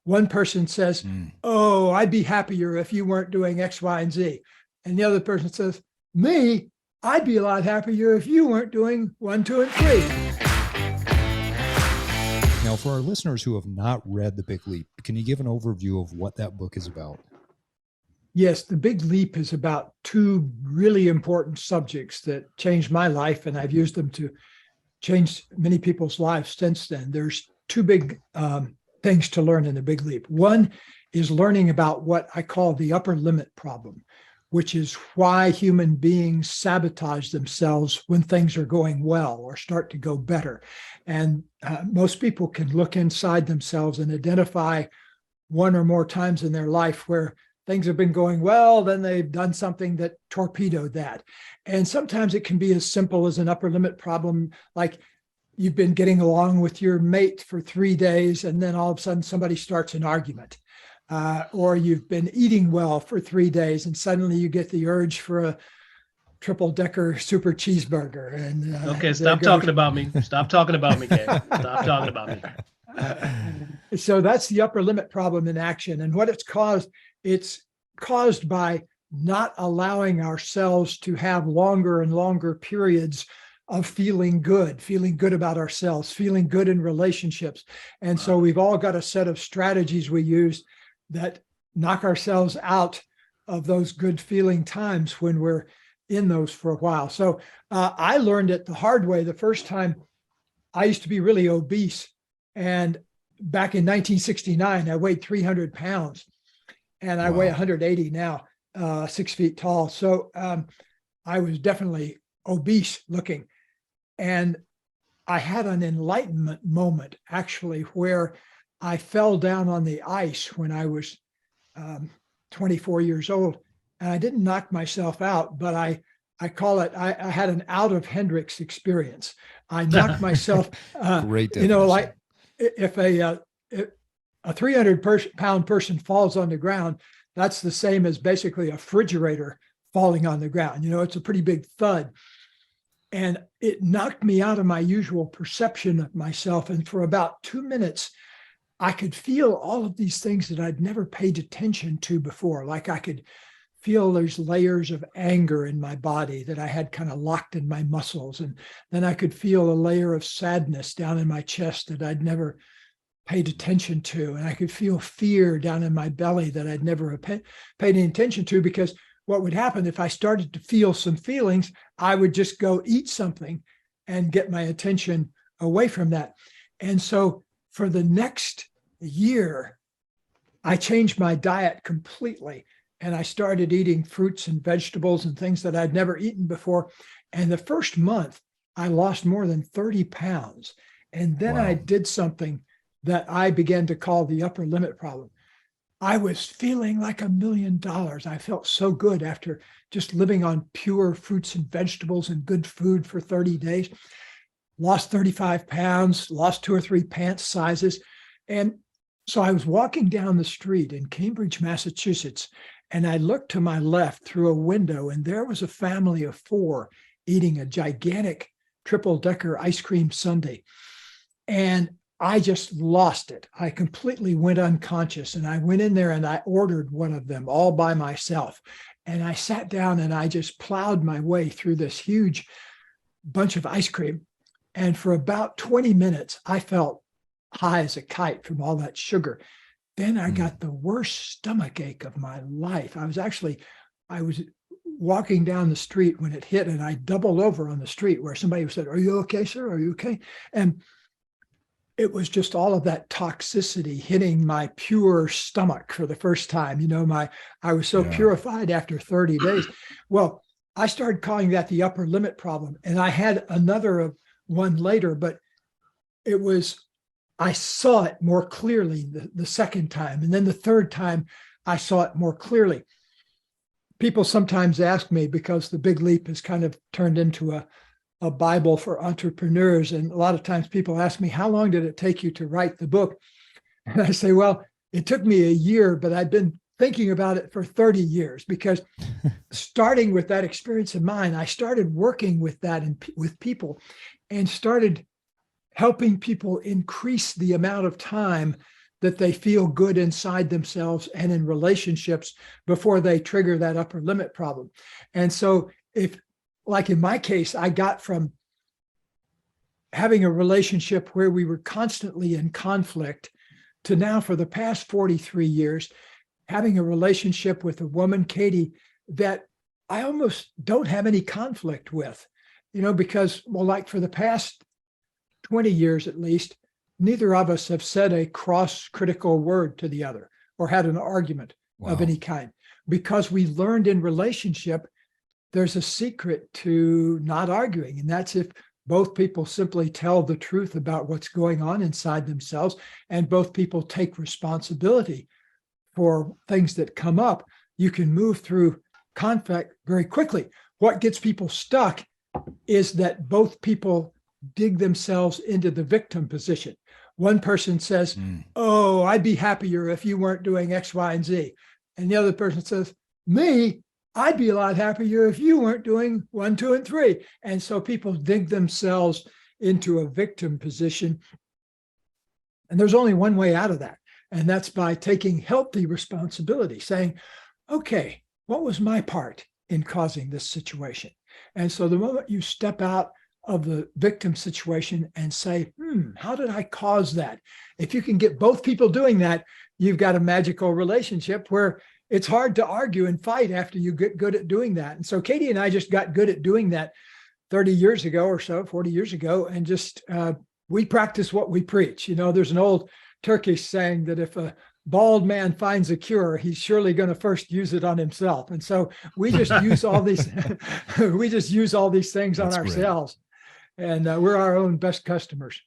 One person says, oh, I'd be happier if you weren't doing X, Y, and Z. And the other person says, me, I'd be a lot happier if you weren't doing 1, 2, and 3. Now, for our listeners who have not read The Big Leap, can you give an overview of what that book is about? Yes, The Big Leap is about two really important subjects that changed my life, and I've used them to change many people's lives since then. There's two big things to learn in The Big Leap. One is learning about what I call the upper limit problem, which is why human beings sabotage themselves when things are going well or start to go better. And most people can look inside themselves and identify one or more times in their life where things have been going well, then they've done something that torpedoed that. And sometimes it can be as simple as an upper limit problem, like you've been getting along with your mate for 3 days, and then all of a sudden somebody starts an argument. Or you've been eating well for 3 days, and suddenly you get the urge for a triple-decker super cheeseburger. And okay, stop talking about me. Stop talking about me, Gay. Stop talking about me. So that's the upper limit problem in action. And what it's caused by not allowing ourselves to have longer and longer periods of feeling good about ourselves, feeling good in relationships. And so we've all got a set of strategies we use that knock ourselves out of those good feeling times when we're in those for a while. So I learned it the hard way. The first time, I used to be really obese. And back in 1969, I weighed 300 pounds. And I weigh 180 now, 6 feet tall. So I was definitely obese looking. And I had an enlightenment moment, actually, where I fell down on the ice when I was 24 years old. And I didn't knock myself out, but I call it, I had an out of Hendricks experience. I knocked myself, Great like if a 300-pound person falls on the ground, that's the same as basically a refrigerator falling on the ground. It's a pretty big thud. And it knocked me out of my usual perception of myself. And for about 2 minutes, I could feel all of these things that I'd never paid attention to before. Like I could feel there's layers of anger in my body that I had kind of locked in my muscles. And then I could feel a layer of sadness down in my chest that I'd never paid attention to. And I could feel fear down in my belly that I'd never paid any attention to, because what would happen if I started to feel some feelings, I would just go eat something and get my attention away from that. And so for the next year, I changed my diet completely. And I started eating fruits and vegetables and things that I'd never eaten before. And the first month, I lost more than 30 pounds. And then I did something that I began to call the upper limit problem. I was feeling like $1 million. I felt so good after just living on pure fruits and vegetables and good food for 30 days. Lost 35 pounds, lost 2 or 3 pants sizes. And so I was walking down the street in Cambridge, Massachusetts, and I looked to my left through a window, and there was a family of 4 eating a gigantic triple-decker ice cream sundae. And I just lost it. I completely went unconscious, and I went in there and I ordered one of them all by myself. And I sat down and I just plowed my way through this huge bunch of ice cream. And for about 20 minutes, I felt high as a kite from all that sugar. Then I got the worst stomach ache of my life. I was walking down the street when it hit, and I doubled over on the street where somebody said, "Are you okay, sir? Are you okay?" And it was just all of that toxicity hitting my pure stomach for the first time. I was so purified after 30 days. Well, I started calling that the upper limit problem. And I had another one later, but I saw it more clearly the second time. And then the third time, I saw it more clearly. People sometimes ask me, because The Big Leap has kind of turned into a Bible for entrepreneurs. And a lot of times people ask me, how long did it take you to write the book? And I say, well, it took me a year, but I've been thinking about it for 30 years, because starting with that experience of mine, I started working with that and with people, and started helping people increase the amount of time that they feel good inside themselves and in relationships before they trigger that upper limit problem. And so if, like in my case, I got from having a relationship where we were constantly in conflict to now, for the past 43 years, having a relationship with a woman, Katie, that I almost don't have any conflict with, because, well, like for the past 20 years at least, neither of us have said a cross-critical word to the other or had an argument of any kind, because we learned in relationship there's a secret to not arguing, and that's if both people simply tell the truth about what's going on inside themselves, and both people take responsibility for things that come up, you can move through conflict very quickly. What gets people stuck is that both people dig themselves into the victim position. One person says, oh, I'd be happier if you weren't doing X, Y, and Z. And the other person says, me, I'd be a lot happier if you weren't doing 1, 2, and 3. And so people dig themselves into a victim position. And there's only one way out of that. And that's by taking healthy responsibility, saying, okay, what was my part in causing this situation? And so the moment you step out of the victim situation and say, how did I cause that? If you can get both people doing that, you've got a magical relationship where it's hard to argue and fight after you get good at doing that. And so Katie and I just got good at doing that 30 years ago or so, 40 years ago, and just we practice what we preach. There's an old Turkish saying that if a bald man finds a cure, he's surely going to first use it on himself. And so we just use all these, we just use all these things on ourselves. And we're our own best customers.